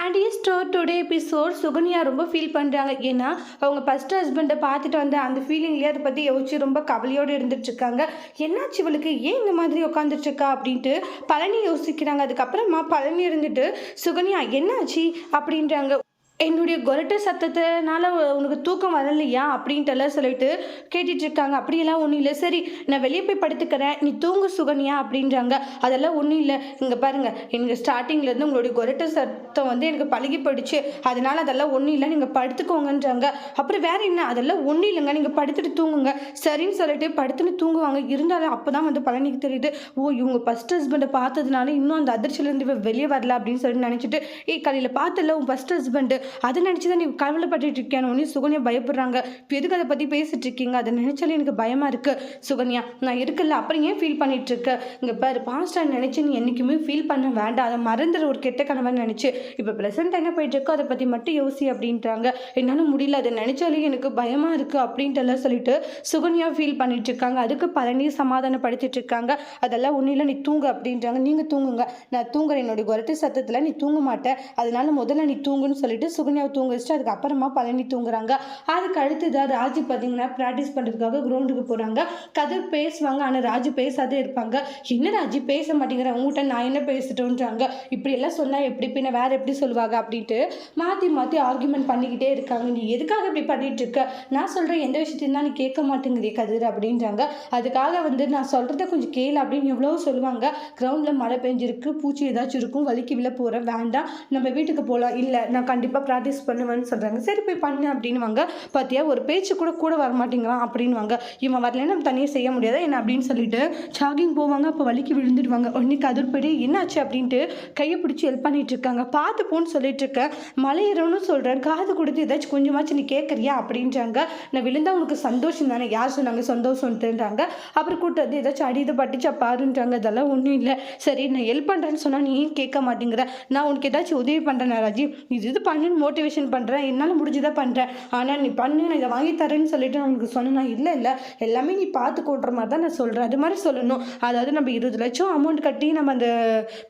And store today episode Sukanya ரொம்ப feel பண்ணுறாங்க. ஏன்னா அவங்க ஃபஸ்ட் ஹஸ்பண்டை பார்த்துட்டு வந்த அந்த ஃபீலிங்லேயே அதை பற்றி யோசிச்சு ரொம்ப கவலையோடு இருந்துட்டுருக்காங்க. என்னாச்சு இவளுக்கு, ஏன் இந்த மாதிரி உட்காந்துட்ருக்கா அப்படின்ட்டு பழனி யோசிக்கிறாங்க. அதுக்கப்புறமா பழனி இருந்துட்டு சுகன்யா என்னாச்சு அப்படின்றாங்க. என்னுடைய கொரட்டை சத்தத்தினால உனக்கு தூக்கம் வரலையா அப்படின்ட்டுலாம் சொல்லிட்டு கேட்டுட்ருக்காங்க. அப்படியெல்லாம் ஒன்றும் இல்லை, சரி நான் வெளியே போய் படுத்துக்கிறேன், நீ தூங்கு சுகன்யா அப்படின்றாங்க. அதெல்லாம் ஒன்றும் இல்லை, இங்கே பாருங்கள், எனக்கு ஸ்டார்டிங்லேருந்து உங்களுடைய கொரட்டை சத்தம் வந்து எனக்கு பழகி போயிடுச்சு, அதனால் அதெல்லாம் ஒன்றும் இல்லை, நீங்கள் படுத்துக்கோங்கன்றாங்க. அப்புறம் வேறு என்ன, அதெல்லாம் ஒன்றும் இல்லைங்க, நீங்கள் படுத்துட்டு தூங்குங்க சரின்னு சொல்லிட்டு படுத்துன்னு தூங்குவாங்க. இருந்தாலும் அப்போ தான் வந்து பழனிக்கு தெரியுது, ஓ இவங்க ஃபஸ்ட் ஹஸ்பண்டை பார்த்ததுனால இன்னும் அந்த அதிர்ச்சியிலேருந்து வெளியே வரல அப்படின்னு சொல்லிட்டு நினச்சிட்டு, காலையில் பார்த்தல உன் ஃபஸ்ட் ஹஸ்பண்டு அதை நினச்சி தான் நீ கவலைப்பட்டு இருக்கேன்னு சுகன்யா பயப்படுறாங்க. இப்போ எதுக்கு அதை பற்றி பேசிட்டு இருக்கீங்க, அதை நினச்சாலே எனக்கு பயமாக இருக்குது சுகன்யா, நான் இருக்குல்ல அப்புறம் ஏன் ஃபீல் பண்ணிட்டு இருக்க, இங்கே பாரு பாஸ்டாக நினச்சி நீ என்றைக்குமே ஃபீல் பண்ண வேண்டாம், அதை மறந்துற ஒரு கெட்ட கனவை நினச்சி இப்போ ப்ரெசென்ட் என்ன போயிட்டு இருக்கோ அதை பற்றி மட்டும் யோசி அப்படின்றாங்க. என்னால் முடியல, அதை நினச்சாலே எனக்கு பயமாக இருக்குது அப்படின்ட்டு எல்லாம் சொல்லிட்டு சுகன்யா ஃபீல் பண்ணிட்டு இருக்காங்க. அதுக்கு பழனி சமாதானப்படுத்திட்டு இருக்காங்க. அதெல்லாம் ஒன்றும் இல்லை, நீ தூங்க அப்படின்றாங்க. நீங்கள் தூங்குங்க, நான் தூங்குறேன், என்னுடைய கொரட்டு சத்தத்தில் நீ தூங்க மாட்டேன், அதனால முதல்ல நீ தூங்குன்னு சொல்லிட்டு சுகன்யாவை தூங்க வச்சுட்டு அதுக்கப்புறமா பழனி தூங்குறாங்க. அதுக்கு அடுத்துதான் ராஜு பார்த்தீங்கன்னா ப்ராக்டிஸ் பண்ணுறதுக்காக கிரவுண்டுக்கு போகிறாங்க. கதிர் பேசுவாங்க, ஆனால் ராஜு பேசாதே இருப்பாங்க. என்ன ராஜு பேச மாட்டேங்கிற, உங்கள்கிட்ட நான் என்ன பேசிட்டோன்றாங்க. இப்படியெல்லாம் சொன்னால் எப்படி பின்ன வேறு எப்படி சொல்லுவாங்க அப்படின்ட்டு மாற்றி மாற்றி ஆர்குமெண்ட் பண்ணிக்கிட்டே இருக்காங்க. நீ எதுக்காக இப்படி பண்ணிட்டு இருக்க, நான் சொல்கிறேன் எந்த விஷயத்தையும் தான் நீ கேட்க மாட்டேங்குதே கதிர் அப்படின்றாங்க. அதுக்காக வந்து நான் சொல்கிறத கொஞ்சம் கேளு அப்படின்னு எவ்வளோ சொல்லுவாங்க. கிரவுண்டில் மழை பெஞ்சிருக்கு, பூச்சி ஏதாச்சும் இருக்கும், வலிக்கு விழ போகிறேன், வேண்டாம் நம்ம வீட்டுக்கு போகலாம், இல்லை நான் கண்டிப்பாக ப்ராக்டிஸ் பண்ணுவேன்னு சொல்கிறாங்க. சரி போய் பண்ணு அப்படின்வாங்க. பார்த்தியா ஒரு பேச்சு கூட கூட வர மாட்டேங்கிறான் அப்படின்வாங்க. இவன் வரலன்னு நம்ம தனியாக செய்ய முடியாதா என்ன அப்படின்னு சொல்லிட்டு ஜாகிங் போவாங்க. அப்போ வலிக்கு விழுந்துடுவாங்க. உடனே கதிர் போய்ட்டு என்னாச்சு அப்படின்ட்டு கையை பிடிச்சி ஹெல்ப் பண்ணிட்டு இருக்காங்க. பார்த்து போன்னு சொல்லிட்டு இருக்கேன், மலையிறோன்னு சொல்கிறேன், காது கொடுத்து ஏதாச்சும் கொஞ்சமாச்சும் நீ கேட்குறியா அப்படின்றாங்க. நான் விழுந்தா உனக்கு சந்தோஷம் தானே, யார் சொன்னாங்க சந்தோஷம்ன்றாங்க. அப்புறம் கூட்டு ஏதாச்சும் அடிது பட்டுச்சா பாருன்றாங்க. அதெல்லாம் ஒன்றும் இல்லை, சரி நான் ஹெல்ப் பண்ணுறேன்னு சொன்னால் நீ கேட்க மாட்டேங்கிற, நான் உனக்கு ஏதாச்சும் உதவி பண்ணுறேன் ராஜி, இது பண்ணுன்னு மோட்டிவேஷன் பண்ணுறேன், என்னால் முடிஞ்சுதான் பண்ணுறேன், ஆனால் நீ பண்ணு நான் இதை வாங்கி தரேன்னு சொல்லிட்டு நான் உனக்கு சொன்னேன். இல்லை இல்லை எல்லாமே நீ பார்த்து கொள்கிற மாதிரி தான் நான் சொல்கிறேன், அது மாதிரி சொல்லணும். அதாவது நம்ம 20 லட்சம் அமௌண்ட் கட்டி நம்ம அந்த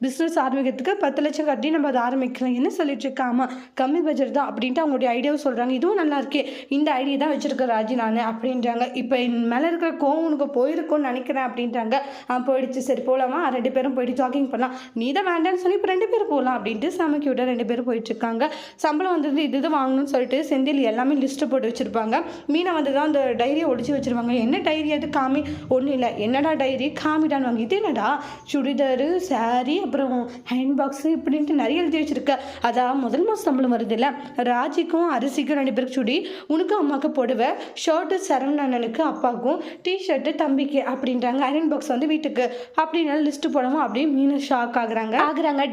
பிஸ்னஸ் ஆரம்பிக்கிறதுக்கு 10 லட்சம் கட்டி நம்ம அதை ஆரம்பிக்கலாம், என்ன சொல்லிட்டு இருக்கா, ஆமாம் கம்மி பட்ஜெட் தான் அப்படின்ட்டு அவங்களுடைய ஐடியாவை சொல்கிறாங்க. இதுவும் நல்லா இருக்கே, இந்த ஐடியா தான் வச்சுருக்கேன் ராஜி நான் அப்படின்றாங்க. இப்போ என் மேலே இருக்கிற கோவம் உனக்கு போயிருக்கும்னு நினைக்கிறேன் அப்படின்றாங்க. போயிடுச்சு, சரி போகலாமா, 2 பேரும் போயிட்டு ஜாகிங் பண்ணலாம், நீ தான் வேண்டான்னு சொல்லி இப்போ 2 பேரும் போகலாம் அப்படின்ட்டு சமைக்க விட 2 பேரும் போயிட்டுருக்காங்க. சம்பளம் வந்து இது வாங்கணும்னு சொல்லிட்டு செந்தில் எல்லாமே லிஸ்ட்டு போட்டு வச்சுருப்பாங்க. மீனை வந்து தான் அந்த டைரியை ஒழிச்சு வச்சுருவாங்க. என்ன டைரி அது காமி, ஒன்றும் இல்லை, என்னடா டைரி காமிடான்னு வாங்க, இது என்னடா சுடிதாரு சாரீ அப்புறம் ஹேண்ட் பாக்ஸு இப்படின்ட்டு நிறைய எழுதி வச்சுருக்க. அதான் முதல் மாதம் சம்பளம் வருது இல்லை, ராஜிக்கும் அரிசிக்கும் 2 பேருக்கு சுடி, உனக்கும் அம்மாவுக்கு போடுவேன், ஷர்ட்டு சரவணனுக்கு அப்பாவுக்கும், டிஷர்ட்டு தம்பிக்கு அப்படின்றாங்க. அயரன் பாக்ஸ் வந்து வீட்டுக்கு அப்படின்னால லிஸ்ட்டு போடவும் அப்படியே மீனை ஷாக் ஆகுறாங்க.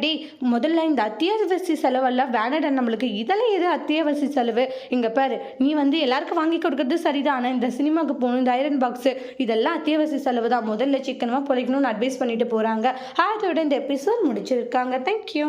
டே முதல்ல இந்த அத்தியாவசிய செலவெல்லாம் வேணடா நம்மளுக்கு, இதெல்லாம் எது அத்தியாவசிய செலவு, இங்கே பாரு நீ வந்து எல்லாருக்கும் வாங்கி கொடுக்குறது சரிதான், ஆனால் இந்த சினிமாவுக்கு போகணும், இந்த ஐரன் பாக்ஸு இதெல்லாம் அத்தியாவசிய செலவு தான், முதல்ல சிக்கனமாக பொழைக்கணும்னு அட்வைஸ் பண்ணிட்டு போகிறாங்க. அதோட இந்த எபிசோட் முடிச்சிருக்காங்க. தேங்க்யூ.